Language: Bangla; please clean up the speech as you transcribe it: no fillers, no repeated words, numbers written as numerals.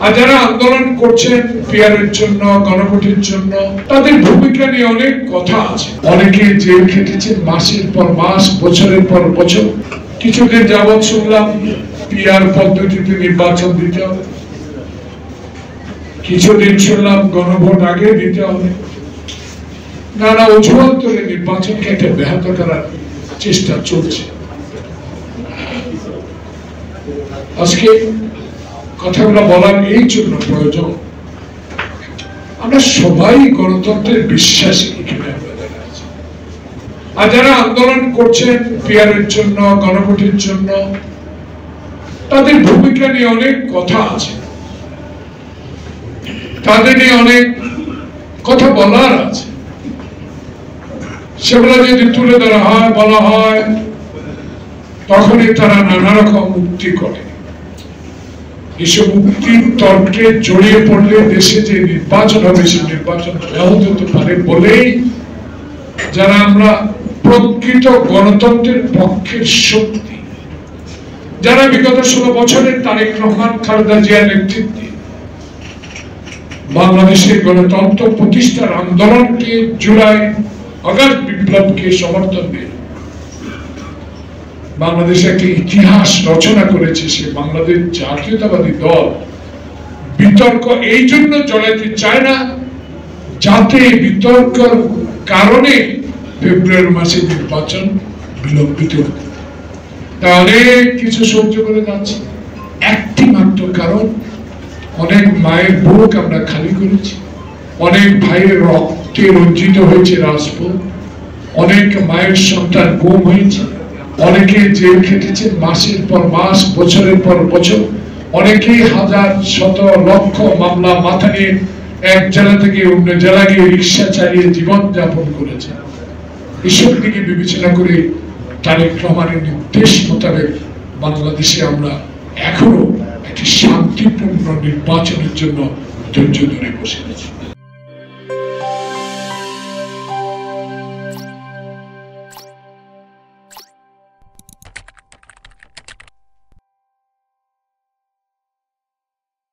আর যারা আন্দোলন করছেন পিয়ারের জন্য, গণভোটের জন্য, তাদের ভূমিকা নিয়ে অনেক কথা আছে। অনেকে জেল খেটেছেন মাসের পর মাস, বছরের পর বছর। কিছুদিন যাবৎ শুনলাম পিয়ার পদ্ধতিতে নির্বাচন দিতে হবে, কিছুদিন শুনলাম গণভোট আগে দিতে হবে। নানা অজুহাত ধরে নির্বাচনকে একটা ব্যাহত করার চেষ্টা চলছে। আজকে কথাগুলো বলার এই জন্য প্রয়োজন, আমরা সবাই গণতন্ত্রের বিশ্বাসী এখানে আর যারা আন্দোলন করছেন পিয়ারের জন্য, গণভোটের জন্য, তাদের ভূমিকা নিয়ে অনেক কথা আছে, তাদের নিয়ে অনেক কথা বলার আছে। সেগুলো যদি তুলে ধরা হয়, বলা হয়, তখনই তারা নানা রকম মুক্তি করে। এসব মুক্তির তর্কে জড়িয়ে পড়লে দেশে যে নির্বাচন হবে, সে নির্বাচন ব্যাহত হতে পারে বলেই যারা আমরা প্রকৃত গণতন্ত্রের পক্ষের শক্তি, যারা বিগত 16 বছরের তারেক রহমান, খালেদা জিয়ার নেতৃত্বে বাংলাদেশের গণতন্ত্র প্রতিষ্ঠার আন্দোলনকে, জুলাই আগস্ট বিপ্লবকে সমর্থন দিয়ে বাংলাদেশে একটা ইতিহাস রচনা করেছে, সে বাংলাদেশ জাতীয়তাবাদী দল বিতর্ক এই জন্য জড়াইতে চায় না যাতে বিতর্কের কারণে ফেব্রুয়ারি মাসে নির্বাচন বিলম্বিত হতে। তাই অনেক কিছু সহ্য করে যাচ্ছে, একটি মাত্র কারণ, অনেক মায়ের বুক আমরা খালি করেছি, অনেক ভাইয়ের রক্তে রঞ্জিত হয়েছে রাজপথ, অনেক মায়ের সন্তান গুম হয়েছে, অনেকে জেল খেটেছেন মাসের পর মাস, বছরের পর বছর, অনেকেই হাজার শত লক্ষ মামলা মাথা নিয়ে এক জেলা থেকে অন্য জেলা গিয়ে রিক্সা চালিয়ে জীবন যাপন করেছে। এসব দিকে বিবেচনা করে তারেক রহমানের নির্দেশ মোতাবেক বাংলাদেশে আমরা এখনো একটি শান্তিপূর্ণ নির্বাচনের জন্য ধৈর্য ধরে বসে আছি।